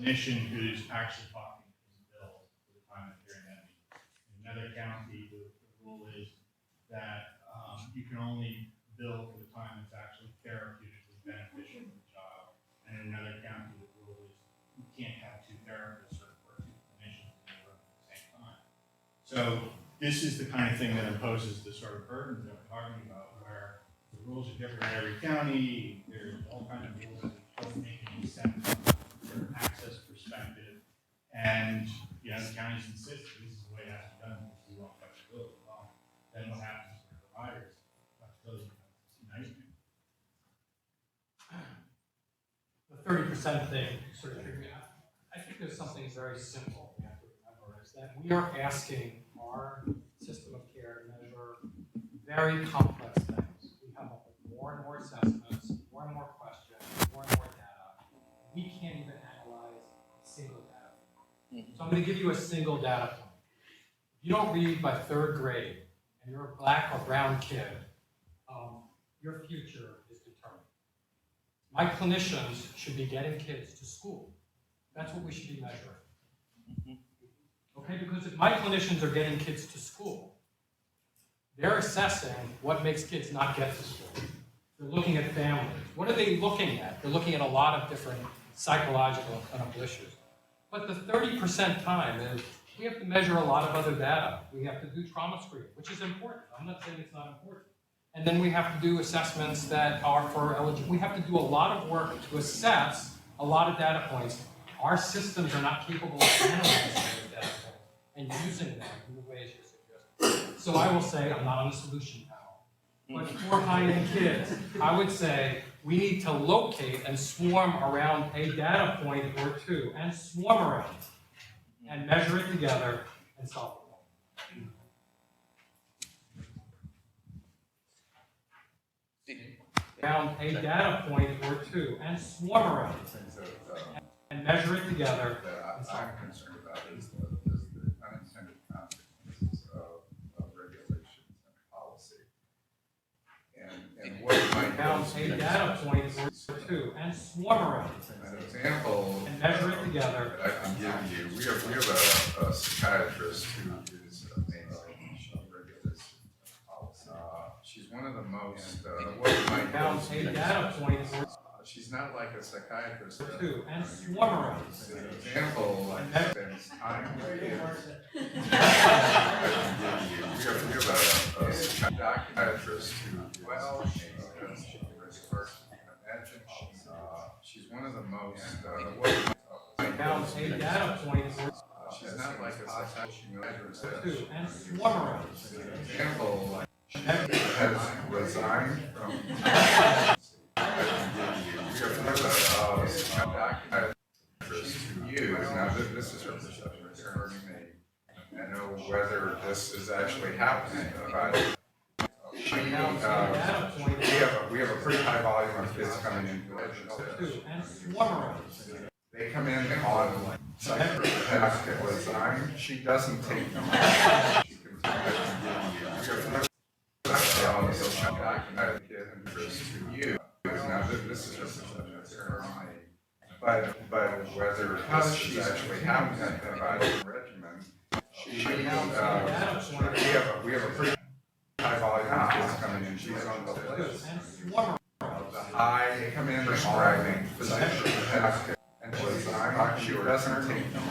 clinician who's actually talking to the bill for the time that they're in that meeting. In another county, the rule is that you can only bill for the time that's actually therapeutically beneficial to the child. And in another county, the rule is you can't have two therapists or two clinicians in the room at the same time. So this is the kind of thing that imposes the sort of burdens that we're talking about, where the rules are different in every county. There's all kinds of rules that don't make any sense from an access perspective. And the counties insist that this is the way it has to be done because we want flexibility. Well, then what happens for providers? Flexibility becomes a nightmare. The 30% thing sort of tripped me out. I think there's something very simple we have to remember is that we are asking our system of care to measure very complex things. We come up with more and more assessments, more and more questions, more and more data. We can't even analyze a single data point. So I'm going to give you a single data point. If you don't read by 3rd grade and you're a black or brown kid, your future is determined. My clinicians should be getting kids to school. That's what we should be measuring. Okay, because if my clinicians are getting kids to school, they're assessing what makes kids not get to school. They're looking at families. What are they looking at? They're looking at a lot of different psychological and clinical issues. But the 30% time is we have to measure a lot of other data. We have to do trauma screening, which is important. I'm not saying it's not important. And then we have to do assessments that are for eligibility. We have to do a lot of work to assess a lot of data points. Our systems are not capable of analyzing those data points and using them in the ways you're suggesting. So I will say, I'm not on the solution panel, but for high-end kids, I would say we need to locate and swarm around a data point or two, and swarm around it, and measure it together and solve it. Around a data point or two, and swarm around it, and measure it together. I'm concerned about is the unintended consequences of regulations and policy. And what might Around a data point or two, and swarm around it. an example And measure it together. that I can give you, we have a psychiatrist who is amazing. She regulates policy. She's one of the most, what might Around a data point or she's not like a psychiatrist. two, and swarm around it. An example, spends time with kids. We have a psychiatrist who, well, she's one of the most, Around a data point or she's not like a psychiatrist. two, and swarm around it. An example, she has resigned from. We have a psychiatrist who use, now this is her perception, it's her name. I know whether this is actually happening, but we have a pretty high volume of kids coming in who Two, and swarm around it. they come in on psychiatric resign. She doesn't take them. She continues. Documented kid interest to you. Now this is her perception, it's her name. But whether this is actually happening by the regimen, we have a pretty high volume of kids coming in. She's on the list. Of the high, they come in prescribing physician and resign. She doesn't take them.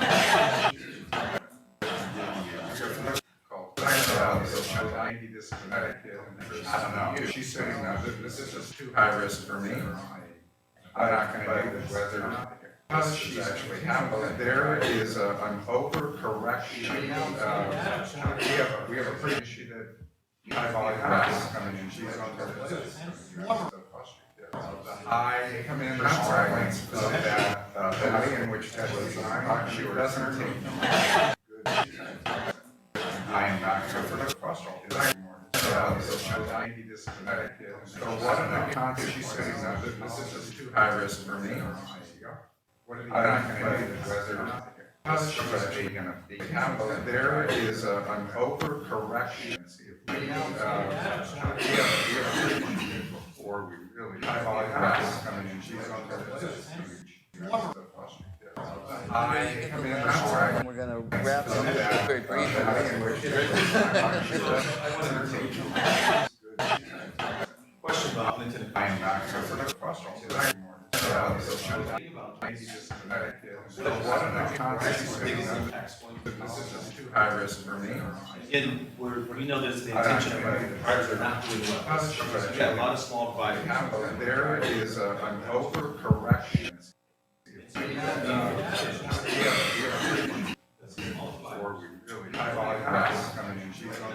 Maybe this is a kid interest. I don't know. She's saying now this is just too high risk for me. I'm not going to do this. Whether this is actually happening, there is an overcorrection. We have a pretty issue that high volume is coming in. She's on the list. The high, they come in prescribing so that the way in which that was designed, she doesn't take them. I am not going for the cholesterol anymore. Maybe this is a medic kid. So what in the context she's saying now that this is just too high risk for me? I'm not going to do this. Whether she's actually going to be accountable. There is an overcorrection. We have before we really high volume is coming in. She's on the list. I come in now. We're gonna wrap up very briefly. Question about Linton. I am not for the question. Maybe just a genetic kid. So what are the context this is just too high risk for me. Again, we know there's the intention of our providers are not doing well. So we got a lot of small providers. There is an overcorrection. Before we really coming in, she's on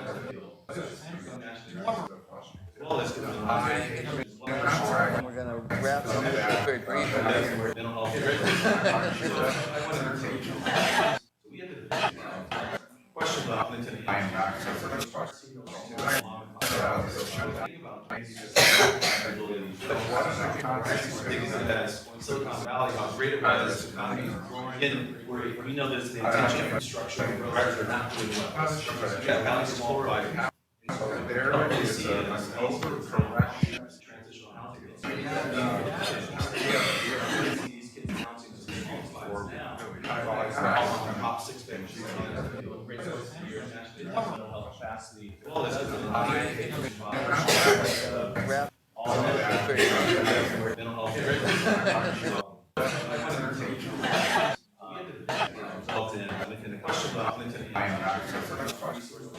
Well, that's good. We're gonna wrap up very briefly. Mental health. We have the question about Linton. I am not for the question. What are the context Silicon Valley, how great it was. Again, we know there's the intention of structure of providers are not doing well. So we got a lot of small providers. there is an overcorrection. Transitional housing. These kids bouncing to small providers now. Top 6 things. Capacity. Well, that's good. Wrap All of that. Mental health. The question about Linton. I am not for the question.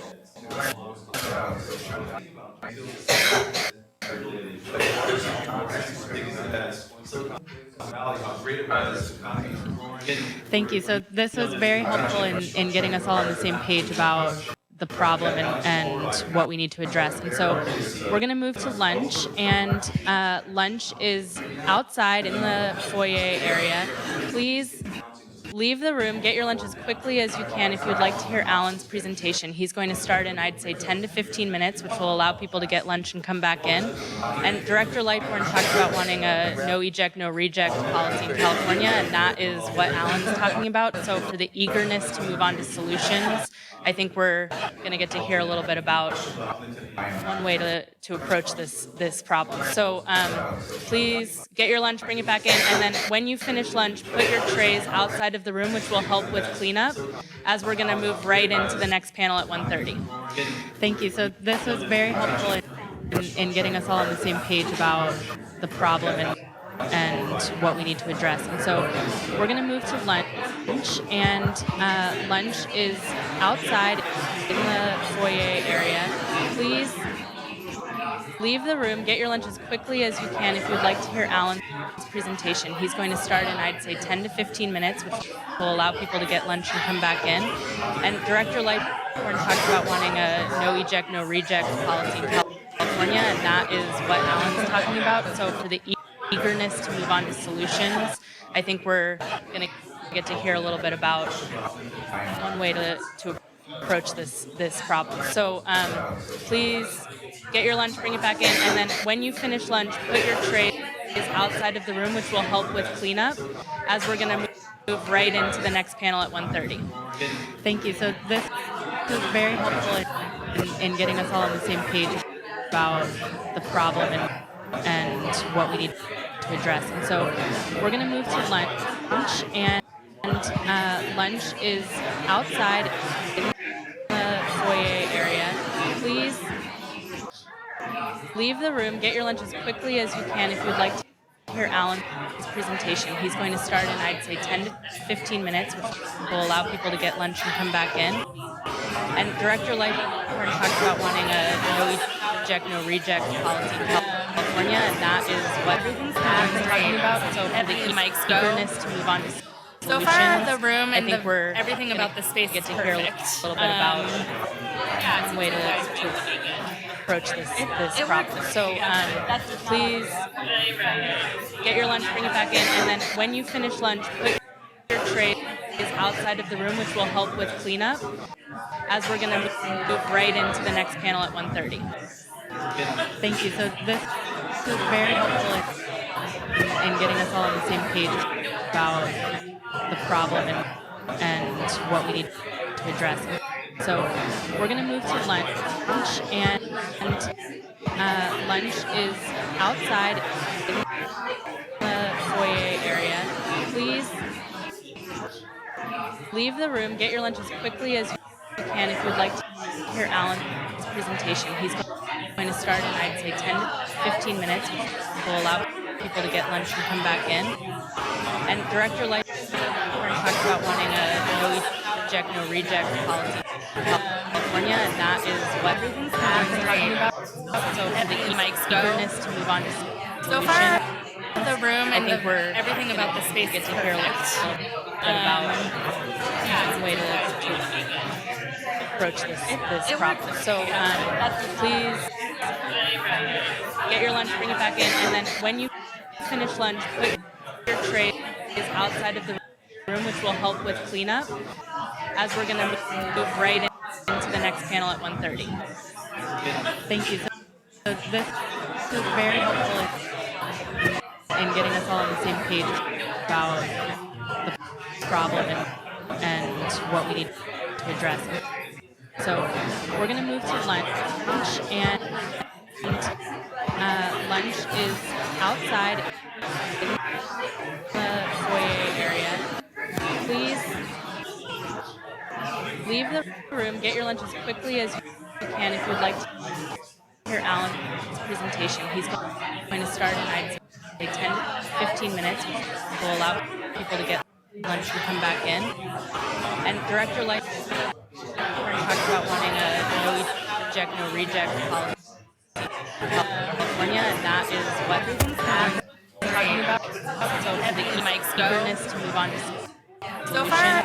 Thank you. So this was very helpful in getting us all on the same page about the problem and what we need to address. And so we're going to move to lunch, and lunch is outside in the foyer area. Please leave the room, get your lunch as quickly as you can if you'd like to hear Alan's presentation. He's going to start in, I'd say, 10 to 15 minutes, which will allow people to get lunch and come back in. And Director Lightbourne talked about wanting a no eject, no reject policy in California, and that is what Alan's talking about. So for the eagerness to move on to solutions, I think we're going to get to hear a little bit about one way to approach this problem. So please get your lunch, bring it back in, and then when you finish lunch, put your trays outside of the room, which will help with cleanup, as we're going to move right into the next panel at 1:30. Thank you. So this was very helpful in getting us all on the same page about the problem and what we need to address. And so we're going to move to lunch, and lunch is outside in the foyer area. Please leave the room, get your lunch as quickly as you can if you'd like to hear Alan's presentation. He's going to start in, I'd say, 10 to 15 minutes, which will allow people to get lunch and come back in. And Director Lightbourne talked about wanting a no eject, no reject policy in California, and that is what Alan's talking about. So for the eagerness to move on to solutions, I think we're going to get to hear a little bit about one way to approach this problem. So please get your lunch, bring it back in, and then when you finish lunch, put your trays outside of the room, which will help with cleanup, as we're going to move right into the next panel at 1:30. Thank you. So this was very helpful in getting us all on the same page about the problem and what we need to address. And so we're going to move to lunch, and lunch is outside in the foyer area. Please leave the room, get your lunch as quickly as you can if you'd like to hear Alan's presentation. He's going to start in, I'd say, 10 to 15 minutes, which will allow people to get lunch and come back in. And Director Lightbourne talked about wanting a no eject, no reject policy in California, and that is what everything's talking about. So for the eagerness to move on to solutions, So far, the room and we're everything about the space get is to hear a perfect. little bit about one way to approach this problem. So please get your lunch, bring it back in, and then when you finish lunch, put your trays outside of the room, which will help with cleanup, as we're going to move right into the next panel at 1:30. Thank you. So this was very helpful in getting us all on the same page about the problem and what we need to address. So we're going to move to lunch, and lunch is outside in the foyer area. Please leave the room, get your lunch as quickly as you can if you'd like to hear Alan's presentation. He's going to start in, I'd say, 10 to 15 minutes, which will allow people to get lunch and come back in. And Director Light talked about wanting a no eject, no reject policy in California, and that is what everything's talking about. So for the eagerness to move on to So far, the room and everything about the space get is to hear a little perfect. bit about the way to approach this problem. So please get your lunch, bring it back in, and then when you finish lunch, put your trays outside of the room, which will help with cleanup, as we're going to move right into the next panel at 1:30. Thank you. So this is very helpful in getting us all on the same page about the problem and what we need to address. So we're going to move to lunch, and lunch is outside in the foyer area. Please leave the room, get your lunch as quickly as you can if you'd like to hear Alan's presentation. He's going to start in, I'd say, 10 to 15 minutes, which will allow people to get lunch and come back in. And Director Light talked about wanting a no eject, no reject policy in California, and that is what everything's talking about. So for the eagerness to move on to So far,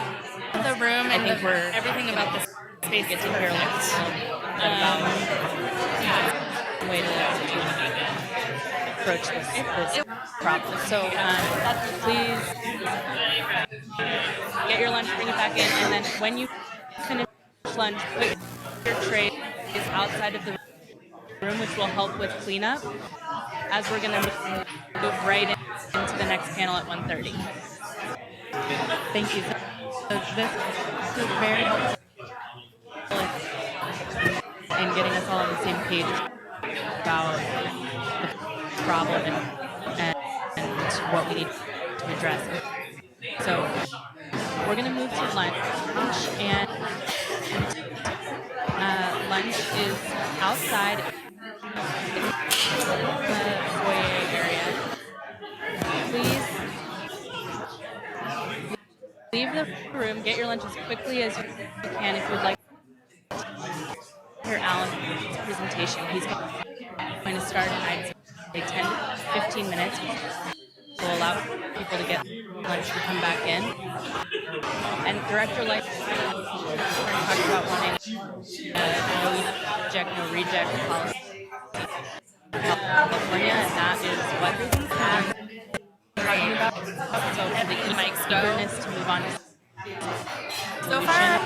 the room and everything about the space get is to hear a little perfect. bit about the way to approach this problem. So please get your lunch, bring it back in, and then when you finish lunch, put your trays outside of the room, which will help with cleanup, as we're going to move right into the next panel at 1:30. Thank you. So this is very helpful in getting us all on the same page about the problem and what we need to address. So we're going to move to lunch, and lunch is outside in the foyer area. Please leave the room, get your lunch as quickly as you can if you'd like to hear Alan's presentation. He's going to start in, I'd say, 10 to 15 minutes, which will allow people to get lunch and come back in. And Director Light talked about wanting a no eject, no reject policy in California, and that is what everything's talking about. So for the eagerness to move on to So far,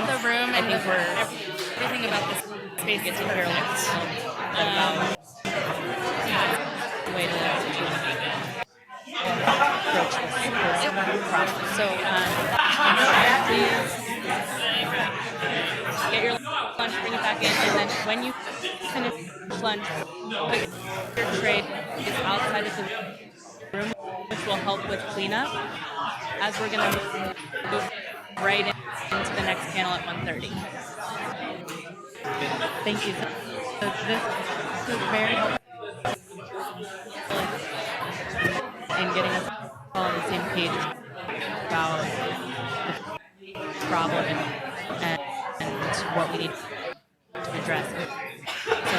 the room and everything about the space get is to hear a little perfect. bit about the way to approach this problem. So please get your lunch, bring it back in, and then when you finish lunch, put your tray outside of the room, which will help with cleanup, as we're going to move right into the next panel at 1:30. Thank you. So this is very helpful in getting us all on the same page about the problem and what we need to address. So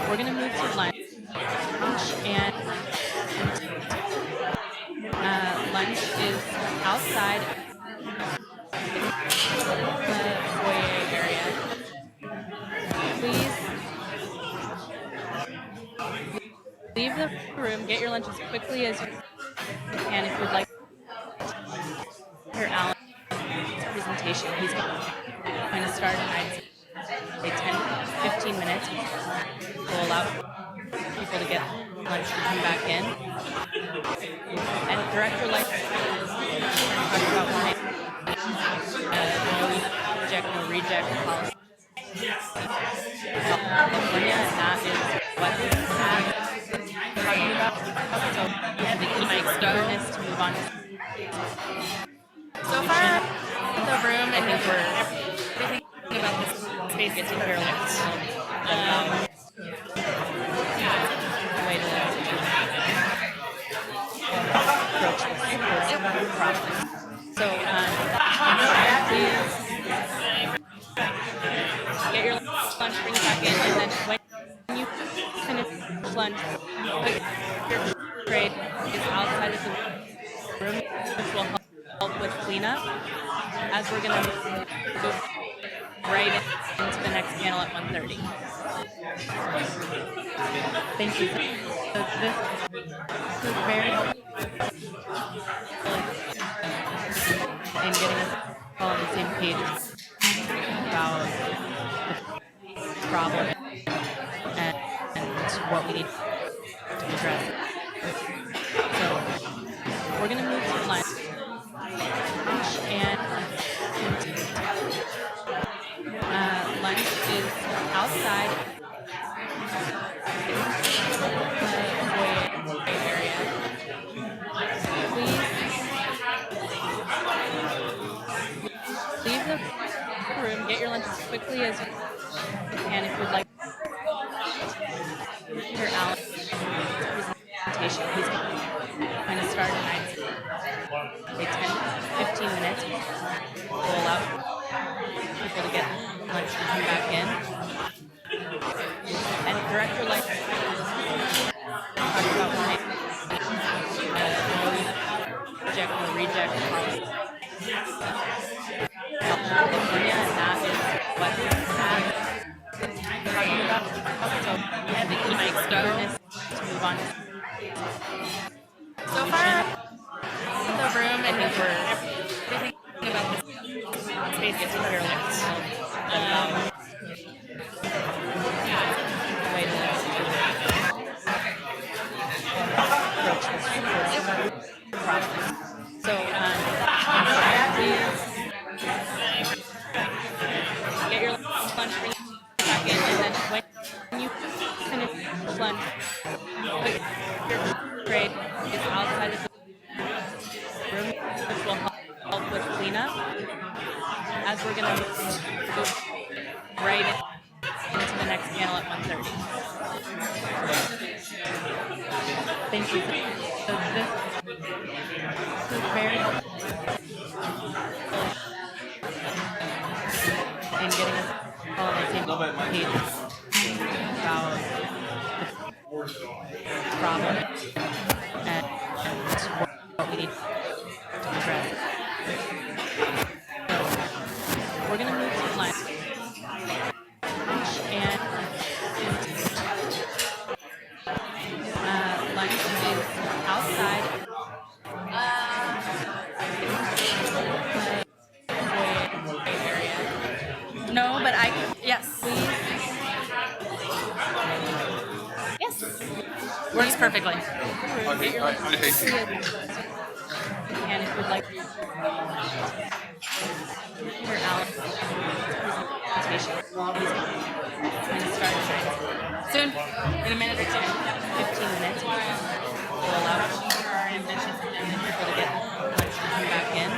we're going to move to lunch, and lunch is outside in the foyer area. Please leave the room, get your lunch as quickly as you can if you'd like to hear Alan's presentation. He's going to start in, I'd say, 10 to 15 minutes, which will allow people to get lunch and come back in. And Director Light talked about wanting no eject, no reject policy in California, and that is what everything's talking about. So the eagerness to move on to So far, room I and think we're everything about this space gets getting here. fairly way to approach this problem. So please get your lunch, bring it back in, and then when you finish lunch, put your grade is outside of the room, which will help with cleanup, as we're going to move right into the next panel at 1:30. Thank you. So this is very helpful in getting us all on the same page about the problem and what we need to address. So we're going to move to lunch, and lunch is outside foyer area. Please leave the room, get your lunch as quickly as you can if you'd like your Alan presentation. He's going to start in say 10, 15 minutes. We'll allow people to get lunch and come back in. And Director Light talked about why reject or reject policy. California, and that is what we're talking about. So I think he might start to move on. So far, the room and everything about this space gets here. Way to approach this problem. So please get your lunch, bring it back in, and then when you finish lunch, put your grade is outside of the room, which will help with cleanup, as we're going to move right into the next panel at 1:30. Thank you. So this is very helpful in getting us all on the same page about the problem and what we need to address. So we're going to move to lunch, and lunch is outside area. No, but yes. Yes. Works perfectly. And if you'd like your Alan presentation, he's going to start Soon, in a minute or two. 15 minutes. We'll allow people to get lunch and come back in.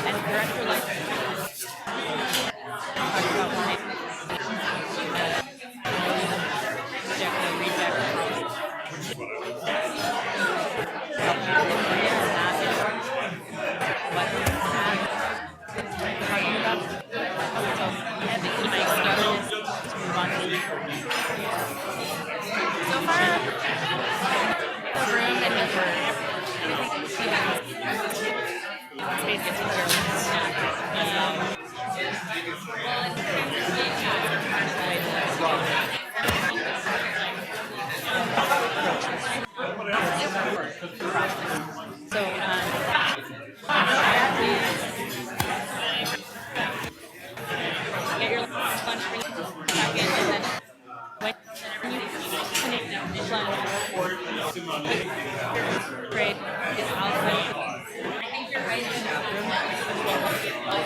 And Director Light talked about why reject or reject policy. California, and that is what we're talking about. So I think he might start to move on. So far, the room and everything space gets here. So, please get your lunch, bring it back in, and then when you finish lunch, grade is outside the room,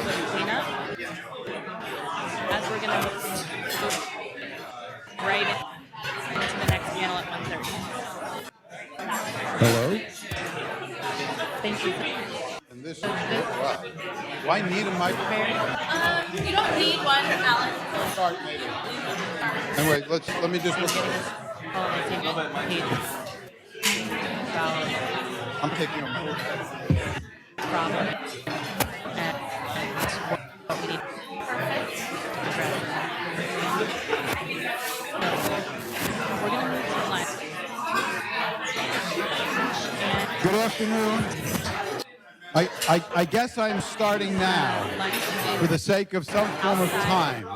with cleanup, as we're going to move right into the next panel at 1:30. Hello? Thank you. And this So this Do I need a microphone? You don't need one, Alan. Start maybe. Anyway, let me just look at this. I'm taking a moment. Problem. And what we need to address. We're going to move to lunch. Good afternoon. I guess I'm starting now for the sake of some form of time.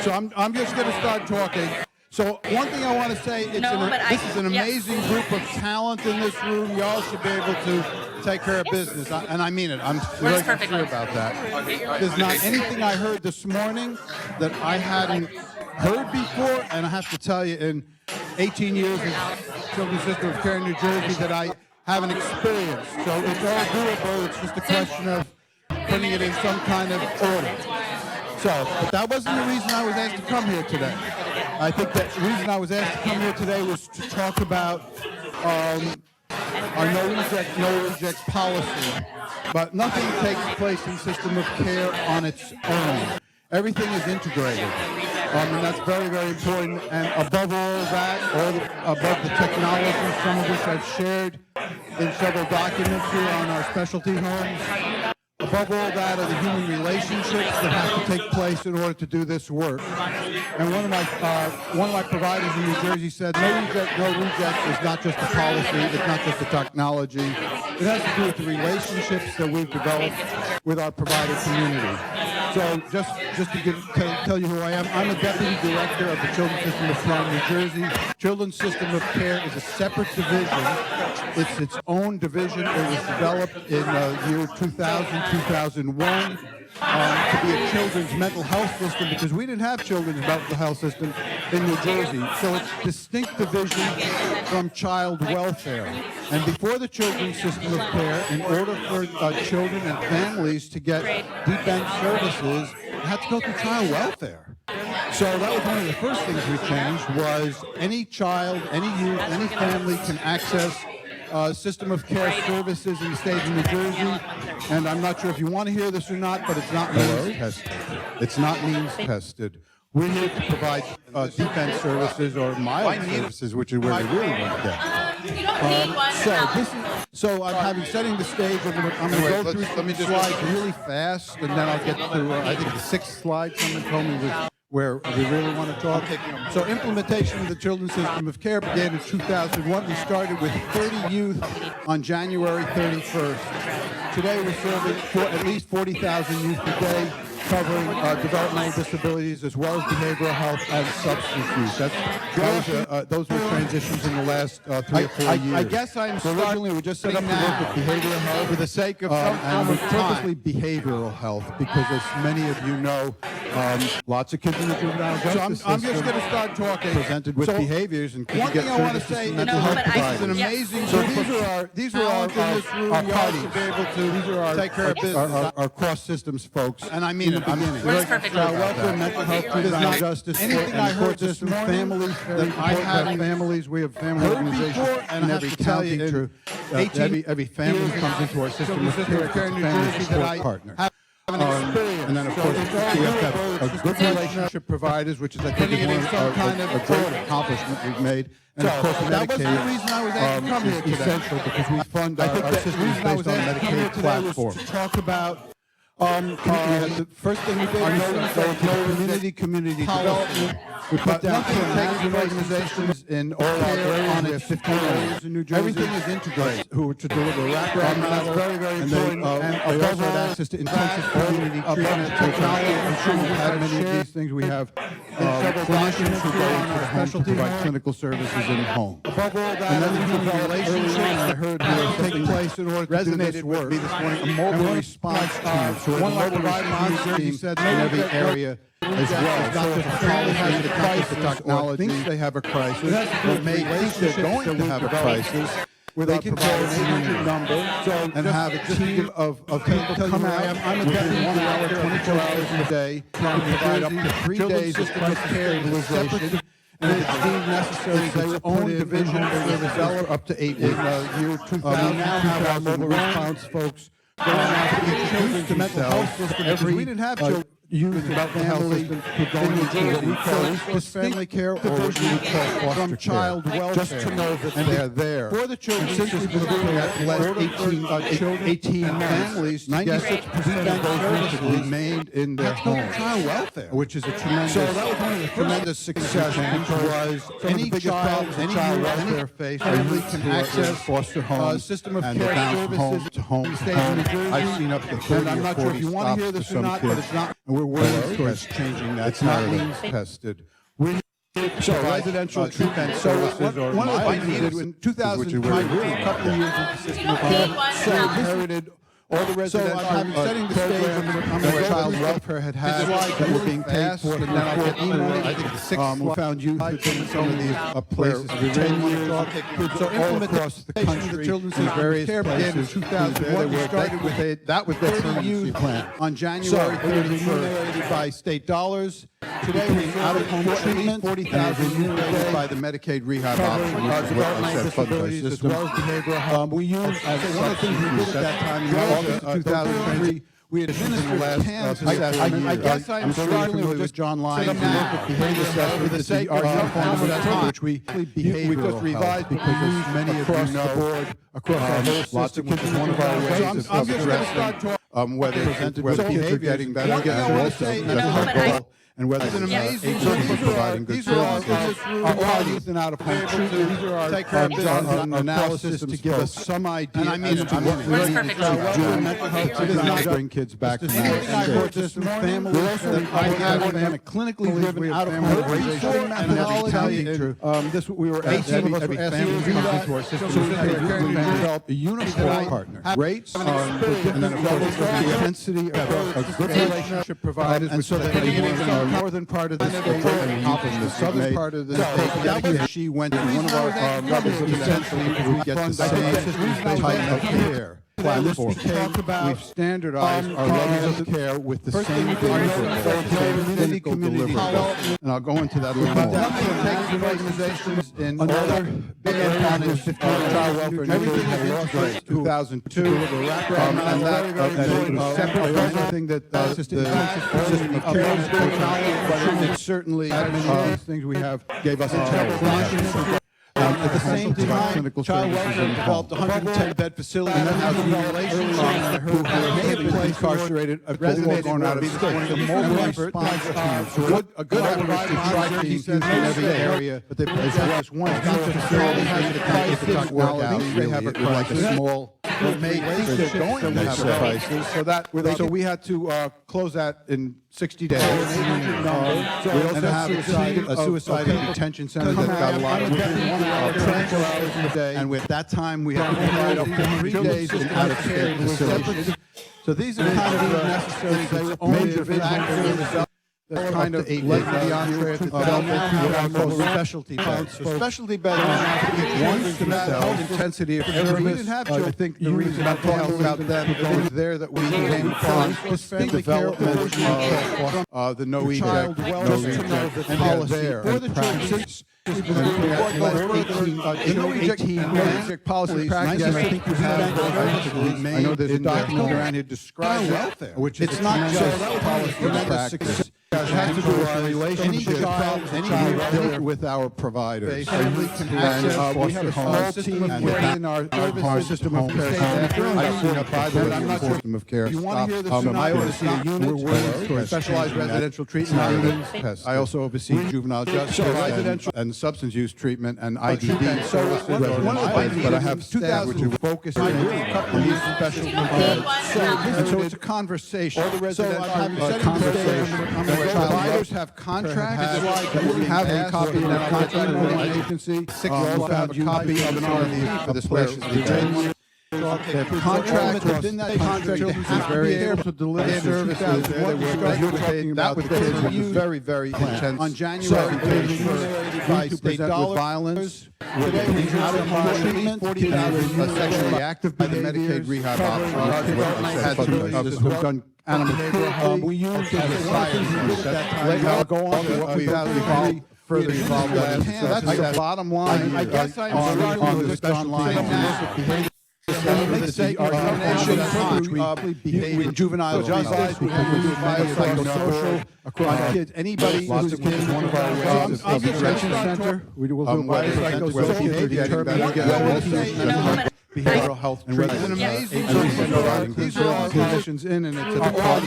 So I'm just going to start talking. So one thing I want to say, this is an amazing group of talent in this room. Y'all should be able to take care of business, and I mean it. I'm very sincere about that. There's not anything I heard this morning that I hadn't heard before, and I have to tell you, in 18 years of children's system of care in New Jersey, that I haven't experienced. So it's all doable. It's just a question of putting it in some kind of order. So, but that wasn't the reason I was asked to come here today. I think that the reason I was asked to come here today was to talk about our no reject policy. But nothing takes place in system of care on its own. Everything is integrated. And that's very, very important. And above all that, above the technology, some of which I've shared in several documents here on our specialty homes, above all that are the human relationships that have to take place in order to do this work. And one of my providers in New Jersey said, no reject is not just a policy, it's not just a technology. It has to do with the relationships that we've developed with our provider community. So just to tell you who I am, I'm a deputy director of the Children's System of Care in New Jersey. Children's System of Care is a separate division. It's its own division. It was developed in the year 2000, 2001 to be a children's mental health system, because we didn't have children's mental health system in New Jersey. So it's a distinct division from child welfare. And before the Children's System of Care, in order for children and families to get deep end services, they had to go through child welfare. So that was one of the first things we changed, was any child, any youth, any family can access system of care services in the state of New Jersey. And I'm not sure if you want to hear this or not, but it's not means tested. It's not means tested. We're here to provide deep end services or mild services, which is where we really want to get. You don't need one. So I'm setting the stage. I'm going to go through some slides really fast, and then I'll get to, I think the sixth slide someone told me was where we really want to talk. So implementation of the Children's System of Care began in 2001. We started with 30 youth on January 31st. Today we're serving at least 40,000 youth a day, covering developmental disabilities as well as behavioral health and substance use. Those were transitions in the last 3 or 4 years. I guess originally we just set up to work with behavioral health for the sake of and purposely behavioral health, because as many of you know, lots of kids in the juvenile justice system. I'm just going to start talking. Presented with behaviors, and one thing I want to say, mental health providers. This is an amazing. So these are our parties. These are our take care of business. Our cross systems folks, and I mean it. Works perfectly. Welfare, mental health, juvenile justice, anything I heard this morning, families that I have families. We have family organizations in every county. Every family comes into our system of care in New Jersey that I partner. And then, of course, we have to have a good relationship providers, which is, I think, a great accomplishment we've made. And, of course, Medicaid is essential because we fund our systems based on Medicaid platform. To talk about the first thing we did was community development. We put down nothing organizations in all our areas. We have 15 areas in New Jersey. Everything is integrated. Who to deliver wraparound that's very, very important. And we also have access to intensive community treatment technology. I'm sure you've had many of these things. We have clinicians who go into the home to provide clinical services in home. Above all that, and then the human relationships I heard take place in order to do this work. This morning, a mobile response team. So one of the providers in said in every area as well. It's not just a policy, it's not just a technology. Thinks they have a crisis, or may think they're going to have a crisis. Where they can call an 800 number and have a team of people come out. I'm a deputy 1 hour, 24 hours a day, to provide up to 3 days of crisis stabilization. and it's deemed necessary to own division or develop up to 8 weeks. In year 2000, we now have our mobile response folks going out to each children's to mental health system. Every we didn't have children. Youth mental health system could go into what we call family care or what we would call foster child welfare. Just to know that they're there. For the children, since we've been looking at less 18 families, 96% of those have remained in their home. Child welfare, which is a tremendous, so that was one of the tremendous success because any child welfare face, family can access foster homes, system of care services to home. I've seen up to 30 I'm not sure if you want to hear this or not, but it's not. We're working towards changing that. It's not means tested. So residential treatment services or one of the things we did in 2000, a couple of years into the system of care, so inherited all the residential setting the stage that child welfare had that were being paid for, and then I'll get email. I think the sixth we found youth within some of these places. We really want to take so all across the country, the children's various places. In 2001, we started with that was their permanency plan. On January 31st, by state dollars. Today, we're out of home treatment, 40,000 units by the Medicaid rehab option, which is what I said, funded by system. We used, one of the things we did at that time, in August of 2003, we had administered Kansas. I guess I'm struggling with John Lyons now. Behavior assessment for the sake of our time, which we just revised because there's many of you know across our whole system, which is one of our ways of addressing whether kids are getting better, and whether it's an amazing providing good services. Our youth and out of home treatment, take care of an analysis to give us some idea. And I mean, what we need to do mental health to bring kids back to normal system. Families that I have been clinically driven out of home raising and methodology. This we were every family comes into our system. We develop a uniform partner rates, and then of course the intensity of a good relationship provided with the northern part of the state and the southern part of the state. She went to one of our levels of essentially we get the same type of care. We've standardized our levels of care with the same clinical delivery. And I'll go into that a little more. Organizations in other big impacts, child welfare, and everything that was 2002, and that separate everything that the system of care but it certainly many things we have gave us a terrible. At the same time, child welfare developed a 110-bed facility in the housing relations who may have been incarcerated, going out of state. The mobile response team, a good effort to try to keep youth in every area, but there's just one facility if it doesn't work out. They have like a small. They think they're going to have a crisis, so we had to close that in 60 days. We also have a suicide and detention center that got a lot of 24 hours in a day, and with that time we have to provide up to 3 days in out-of-state facilities. So these are kind of necessary major factors. That's kind of led to the entree of development specialty beds. So specialty beds one to health intensity of service. I think the reason I'm talking about them is there that we came upon development of the no eject, no reject policy and practice. Policy practice. I think you have. I know there's a document around here describing welfare, which is not just policy practice. It has to do with the relationship with our providers. And we have a small team within our system of care. I've seen a private system of care. I oversee a unit for specialized residential treatment units. I also oversee juvenile justice and substance use treatment and IDD services. But I have staff which are focused on these special and so it's a conversation. So I'm having a conversation. Providers have contracts that we have a copy of that contract with the agency. We also have a copy of an RFP for the specialty beds. They have contracts within that contract. They have to be able to deliver services. That was very, very intense. On January 31st, by state dollars, violence, with out of home treatment, sexually active by the Medicaid rehab option. Who've done animal we use I'll go on to what we further It's involved industry. with That's the bottom line. I guess I'm on struggling the with special line of now. behavior. Juvenile justice, we have psychosocial across kids. Anybody who's a kid is one of our ways of detention center. We will do psychosocial behavior determination. Behavioral health treatment. amazing And we send our These are all clinicians in, and it's a cost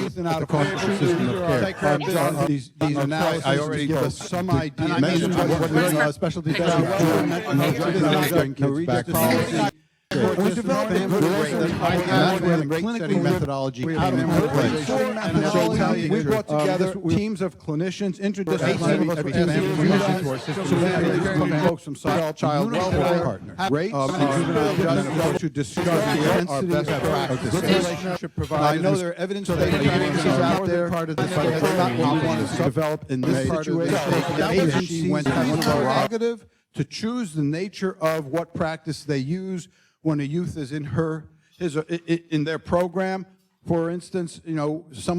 system of care. Take care of business. These analyses I already give told us some idea. And I mentioned what specialty Thank you. We developed a good rate. That's where the rate setting methodology came into place. And we brought together teams of clinicians, interdisciplinary resources, from child welfare partners, rates, juvenile justice to discuss our best practices. I know there are evidence-based agencies out there part of this, but it's not what we want to develop in this situation. The agency went to one prerogative to choose the nature of what practice they use when a youth is in in their program. For instance, some